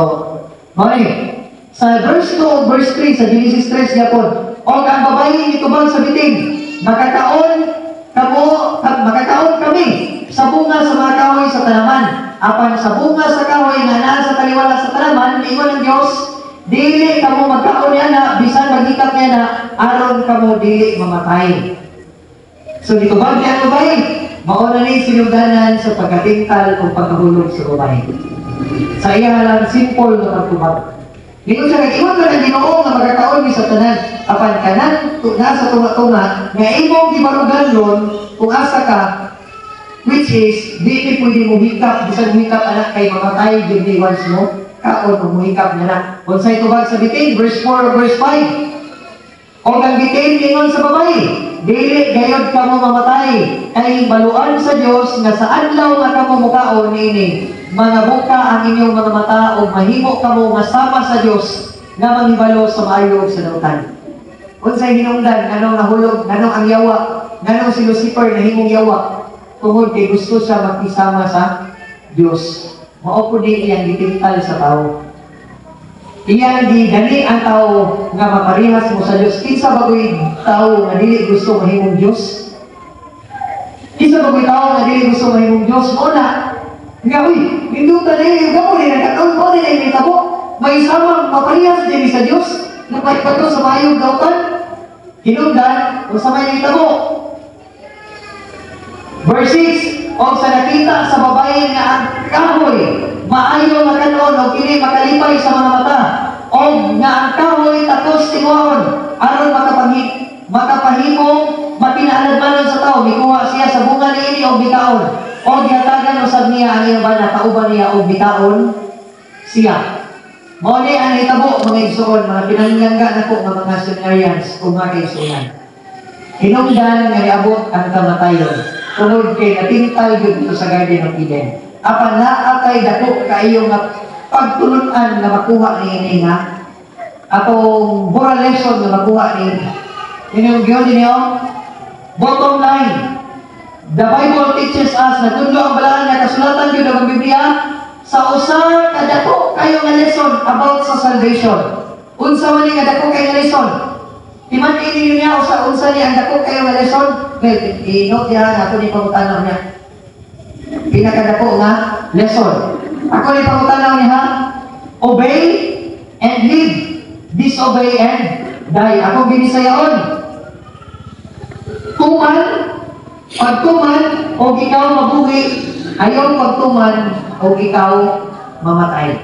okay. Sa verse 2 o verse 3 sa Genesis 3 niya po, o ang babae itubang sa bitin, makataon kami sa bunga sa mga kahoy sa tanaman. Apan sa bunga sa kahoy nga naa sa taliwala sa tanaman, ingon ng Diyos, dili kamo magkaon niya na, bisan magikap niya na, aron kamo dili mamatay. So, dito ba niya ang babae? Mauna na yung sinugdanan sa pagkatingkal o pagkahulog sa babae. Sa iya lang, simple na pagtubag. Dito siya, nag-iwan ka ng Ginoo na magkakaon ni sa tanan. Apan kanan, nasa tunga-tunga, nga imong gibarugan nun, kung asa ka, which is, di pwede mo hikap, bisan mo hikap anak kay mamatay, yun di once mo, kaon mo hikap na na. Kung sa'y tubag sa bitin, verse 4 o verse 5, o ang bitin, ingon sa babae, dili gayod kamo mamatay, kay baluan sa Dios nga sa adlaw nga kamo mukaon niini, mga buka ang inyong mga mata o mahimo kamo nga sama sa Dios nga manghibalo sa maayo sa dautan. Unsay hinungdan nganong nahulog, nganong ang yawa, nganong si Lucifer nahimong yawa tungod kay gusto siya makisama sa Dios. Mao pud iyang gitingtal sa tao. Iyang di gani ang tao nga maparihas mo sa Diyos. Kinsa bagoy tao nga dili gusto mahimong Diyos? Kinsa bagoy tao nga dili gusto mahimong Diyos? Una, nga uy, hindutan na yung gamo nila, kataon po nila yung tabo. May isamang maparihas din sa Diyos. Nagpagpato sa mayong dautan. Hinundan, kung sa mayong tabo. Verse 6, o sa nakita sa babae nga ang kahoy, maayo nga kanon o kini makalipay sa mga mata, o nga ang kahoy tapos tinguhon, aron makapahimong mapinaaladmanon sa tao, mikuha siya sa bunga niini o bitaon, o gihatagan usab niya ang iyang bana, kauban niya o bitaon siya. Mao ni ang hitabo mga igsoon, mga pinangyangga na po ng mga seminarians o mga kaigsuonan. Hinungdan nga niabot ang kamatayon. Tungod kay natingtal dito sa Garden of Eden. Apan naatay dako kaayo nga pagtulunan nga makuha niini nga atong moral lesson nga makuha niini. Inyong giyon ninyo. Bottom line, the Bible teaches us na tudlo ang balaan nga kasulatan gyud ang Biblia sa usa ka dako kayo nga lesson about sa salvation. Unsa man ni nga dako kayo nga lesson? Timan-ini niya unsa ni ang dako kayo nga lesson? Well, i-note niya nga ako ni pangutanaw niya. Pinakadako nga lesson. Ako ni pangutanaw niya ha? Obey and live. Disobey and die. Ako ginisayaon. Tuman, pagtuman, o ikaw mabuhi. Ayaw pagtuman, o ikaw mamatay.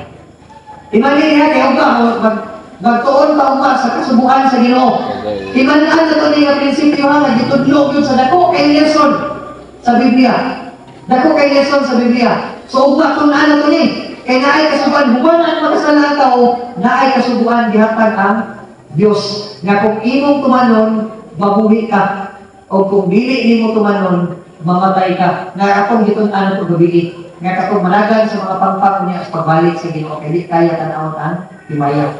Timan-ini niya, kaya ka, magtuon ka sa kasubuan sa Ginoo. Timan-an na ito niya prinsipyo ha, nagitudlog yun sa dako kay lesson sa Biblia. Dako kay lesson sa Biblia. So, ugma kung naan na ito ni, kay naay kasubuan, huwag na makasalaan tao, naay kasubuan, dihatag ang Diyos. Nga kung imong tumanon, mabuhi ka. O kung dili mo tumanon, mamatay ka. Nga akong gitunan ito gabi. Nga katong managan sa mga pangpang niya sa pagbalik sa Ginoo, kaya di kaya tanawon ang himaya.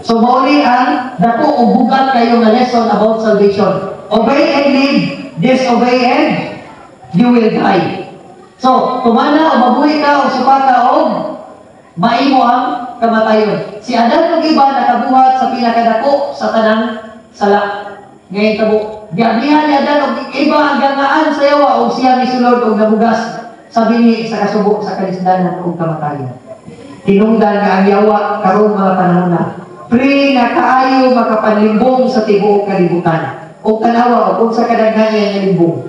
So, mauli ang dako o bugat kayo nga lesson about salvation. Obey and live, disobey and you will die. So, tumana o mabuhi ka o supa ka o maimo ang kamatayon. Si Adan ng iba nakabuhat sa pinakadako sa tanang sala. Ngayon tabo, gabihan ni Adan o iba ang gangaan sa yawa o siya misulod o nabugas. Sabi ni sa kasubo sa kalisdanan o kamatayon. Tinungdan nga ang yawa karong mga panahon na. Pre nga kaayo makapanlimbong sa tibuok kalibutan. O tanawa o kung sa kadaghan nga limbong.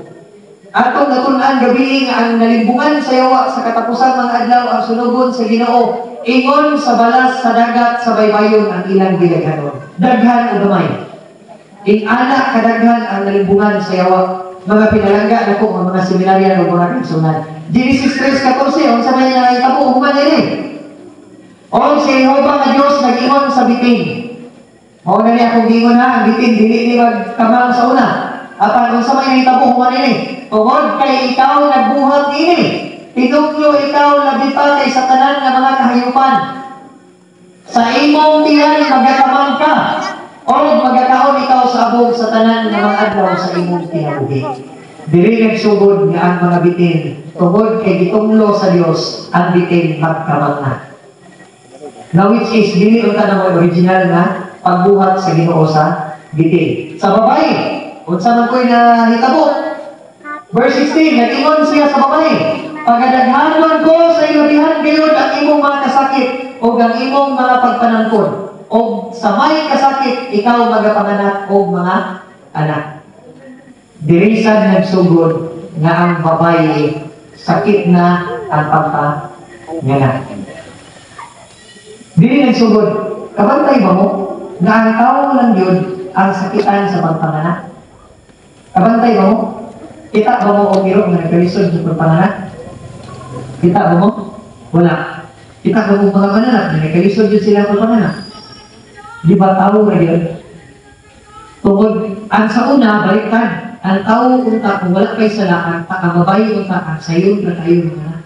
Atong natunan gabi nga ang nalimbungan sa yawa sa katapusan mga adlaw ang sunugon sa Ginoo. Ingon sa balas sa dagat sa baybayon ang ilang gilaganon. Daghan o gamay. Ing-ana kadaghan ang nalimbungan sa yawa. Mga pinalangga na po ang mga seminaryan o mga kansunan. Genesis 3:14, ang sabay na itabo, human nila. O si Jehovah nga Diyos nag-ingon sa bitin. O na niya kung gingon ha, ang bitin, dili ni magkamang sa una. Apan, ang sabay na itabo, human nila. Tungod kay ikaw nagbuhat ini. Pinuklo ikaw labi pa kay sa tanan nga mga kahayupan. Sa imong tiyan magakamang ka. O magkakaon ikaw sa abog sa tanan nga mga adlaw sa imong tinabuhi. Dili nagsugod nga ang mga bitin. Tungod kay gitunglo sa Dios ang bitin magkamang na. Now which is dili unta na original nga pagbuhat sa Ginoo sa bitin. Sa babae, unsa man koy nahitabo. Verse 16, nag-ingon siya sa babae, pagadaghanon ko sa ilabihan gayud ang imong mga kasakit o ang imong mga pagpanangkon. O sa may kasakit, ikaw magapanganak o mga anak. Dirisan nagsugod nga ang babae sakit na ang pagpanganak. Dili nagsugod, kabantay ba mo nga ang tao lang yun ang sakitan sa pagpanganak? Kabantay ba mo? Kita ba mo o kiro nga nagkalisod sa pagpanganak? Kita ba mo? Wala. Kita ba mo mga mananak na nagkalisod yun sila pagpanganak? Di ba tao na yun? Tungod, ang sa una, baliktad. Ang tao unta, kung wala kayo sa laan, takamabayo unta, ang sayon na tayo na.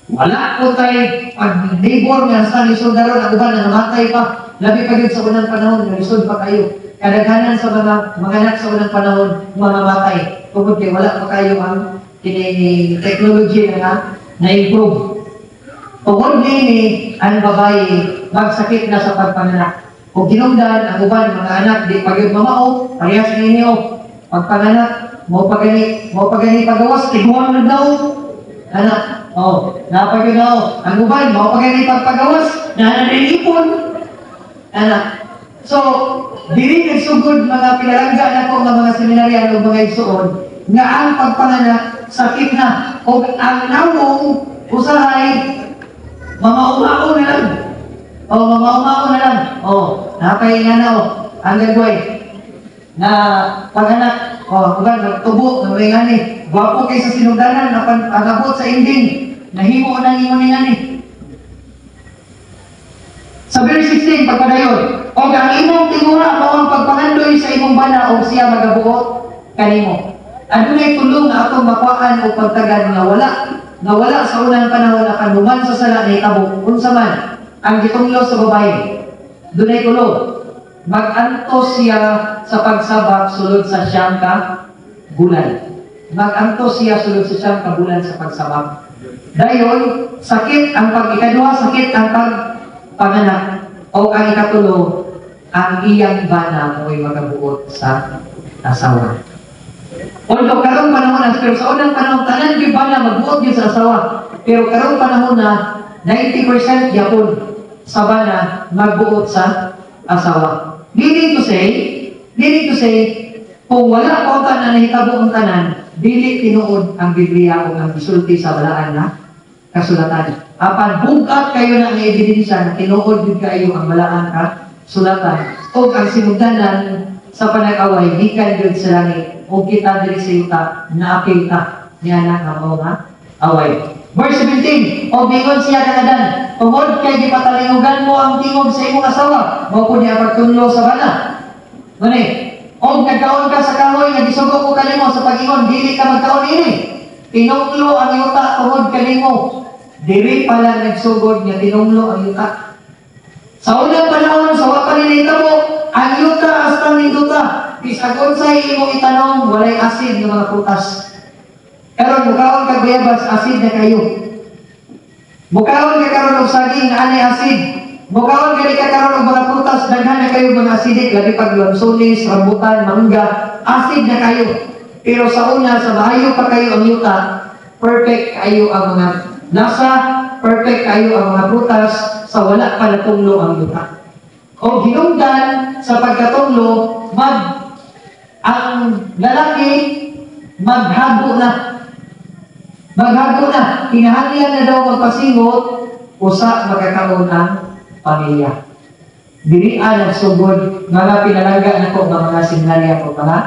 Wala po tayo, pag neighbor nga sa lisod na ron, ang uban na namatay pa, labi pa yun sa unang panahon, lisod pa kayo. Kadaghanan sa mga anak sa unang panahon, mamamatay. Tungod kayo, wala pa kayo ang technology na na-improve. Tungod nini, ang babae, magsakit na sa pagpanganak. Kung kinungdan, ang uban, mga anak, di pag-yun mamao, parehas ninyo, pagpanganak, mo pagani pagawas, tiguan na daw. Anak, napag-yun daw. Ang uban, mo pagani pagpagawas, nananilipon. Anak. So, dili nagsugod mga pinalangga na po mga seminaryan o mga igsuon, nga ang pagpanganak, sakit na. O ang nawong, usahay, mga umao na lang. Mga umao na lang. Napay nga na ang gagaway. Na pag-anak, kugan, tubo, na may ngani. Gwapo kayo sa sinugdanan, napagabot sa ending. Nahimo ko nang imo ni ngani. Sa verse 16, pagpadayon, o ang imong tinguha mo ang pagpangandoy sa imong bana o siya magabuot kanimo. Adunay tulong na atong makuhaan o pagtagad nga wala sa unang panahon na kanuman sa sala na itabo. Unsa man, ang gitunglo sa babae, dunay tulong. Mag-antos siya sa pagsabak sulod sa siyang bulan. Mag-antos siya sulod sa siyang bulan sa pagsabak. Dayon, sakit ang pag-ikaduha, sakit ang pagpanganak. O ang ikatulo, ang iyang bana mo'y magabuot sa asawa. Although karong panahon na, pero sa unang panahon, tanan yung bana magbuot yun sa asawa. Pero karong panahon na, 90% yapon sa bana magbuot sa asawa. Meaning to say, kung wala pa ka na nahitabo ang tanan, dili tinuod ang Biblia o ang gisulti sa balaan na kasulatan. Apan bugat kayo na ang ebidensya na tinuod din kayo ang balaan ka sulatan. O ang sinugdanan sa panag-away, gikan yun sa langit, o kita diri sa yuta, naapil ka niya na mga away. Verse 17, o bingon siya kanadan, tungod kay gipatalingugan mo ang tingog sa imong asawa, mo po niya pagtunlo sa bana. Ngani, o nagkaon ka sa kahoy, nagisugo ko kanimo sa pag-ingon, dili ka magkaon ini. Tinunglo ang yuta tungod kanimo. Dili pala nagsugod nga tinunglo ang yuta. Sa unang panahon, sa wapa mo, ang yuta hasta ninduta. Bisagon sa imong itanong, walay asid ng mga prutas. Karon mukaon kag bayabas, asid na kayo. Mukaon ka karon og saging na anay asid. Mukaon ka karon og mga prutas, daghan na kayo mga asidik, labi pag lansones, rambutan, mangga, asid na kayo. Pero sa una, sa maayo pa kayo ang yuta, perfect kayo ang mga lasa, perfect kayo ang mga prutas, sa wala pa natunglo ang yuta. O hinungdan sa pagkatunglo, ang lalaki maghago na. Maghago na. Kinahanglan na daw magpasingot, usa magkakaroon ng pamilya. Dirian ang sugod, mga pinalangga na ko ng mga sinalya o mga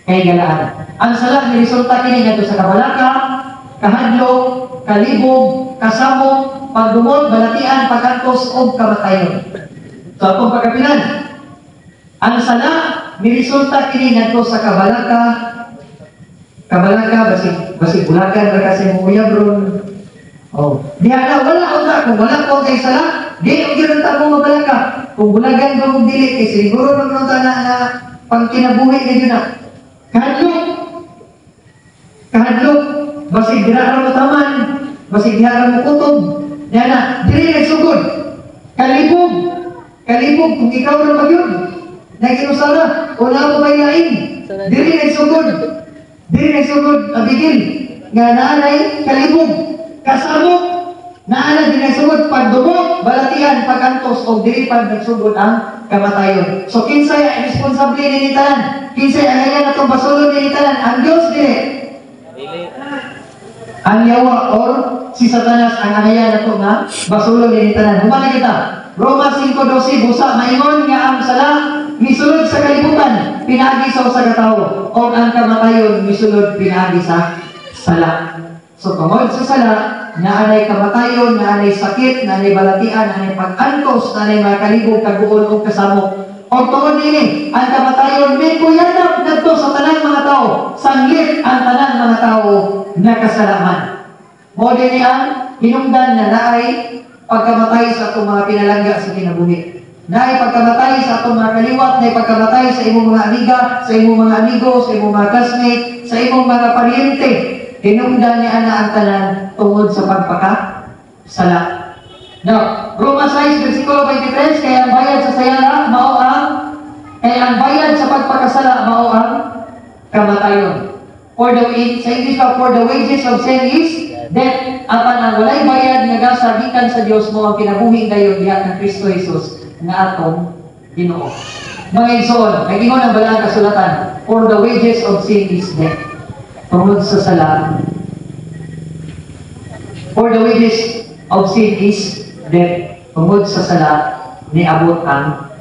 kaigalaan. Ang sala ni resulta kini ngadto sa kabalaka, kahadlok, kalibog, kasamok, pagdumot, balatian, pagkantos o kamatayon. So atong pagkapilan, ang sala ni resulta kini ngadto sa kabalaka, basig bulakan ra kasi mo uyab ron. Oh, diha na wala unta kung wala ko kay sala, di og gyud ta mo mabalaka. Kung bulagan ba mo dili kay siguro ron ta na pang kinabuhi na yun na. Kahadlok, basig dira mo taman, basig dira mo kutob. Diha na, dili nagsugod. Kalibog kung ikaw ra magyud. Naginusara, wala mo bayain. Dili nagsugod. Abigil. Nga naanay, kalibog. Kasamok, naana din nagsugod. Pagdumok, balatian, pagkantos, o dili pag nagsugod ang kamatayon. So, kinsay ang responsable ni tanan? Kinsay ang ngayon na itong basulod ni tanan? Ang Diyos dili. Ang yawa or si Satanas ang ngayon na itong basulod ni tanan. Humana kita. Roma 5:12, busa maingon nga ang sala misulod sa kalibutan, pinaagi sa usa ka tawo, o ang kamatayon misulod pinaagi sa sala. So tungod sa sala, naanay kamatayon, naanay sakit, naanay balatian, naanay pag-antos, naanay mga kalibog, kaguon o kasamok. O tungod nini, ang kamatayon may kuyanap ngadto sa tanang mga tao, sanglit ang tanang mga tao na kasalaman. Mo dinhi ang hinungdan na naay pagkamatay sa atong mga pinalangga sa kinabuhi. Naay pagkamatay sa atong mga kaliwat, naay pagkamatay sa imong mga amiga, sa imong mga amigo, sa imong mga classmate, sa imong mga paryente. Hinungdan ni ana ang tanan tungod sa pagpakasala. Now, Roma 6, versikulo 23, kaya ang bayad sa sayala, mao ang bayad sa pagpakasala, mao ang kamatayon. Sa English pa, for the wages of sin is death. Apan ang walay bayad nga gasa gikan sa Dios mo ang kinabuhi dayon diha kang Kristo Jesus nga atong Ginoo. Mga igsoon, nagingon ang balang kasulatan, for the wages of sin is death. Tungod sa sala. For the wages of sin is death. Tungod sa sala, niabot ang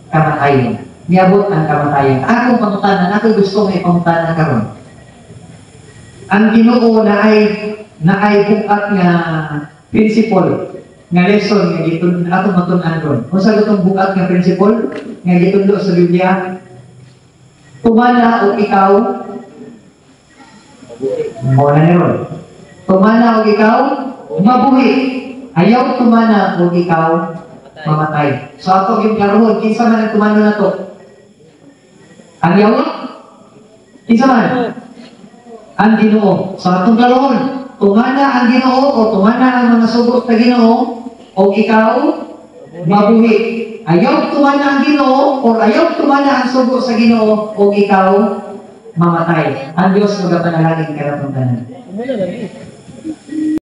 kamatayon. Niabot ang kamatayon. Akong pangutanan, ako gusto may pangutanan karon. Ang Ginoo na ay bukat nga principle nga lesson nga gitun atong matun-an ron. Unsa gitong bukat nga principle nga gitundo sa Biblia? Tumana o ikaw mo na niron. Tumana o ikaw mabuhi. Ayaw tumana o ikaw mamatay. So ato yung karoon, kinsa man ang tumano na to? Ang yawa? Kinsa man? Ang Ginoo. So atong karoon, tumana ang Ginoo o tumana ang mga sugot sa Ginoo o ikaw mabuhi. Ayaw tumana ang Ginoo o ayaw tumana ang sugot sa Ginoo o ikaw mamatay. Ang Diyos magapanalangin ka na tanan.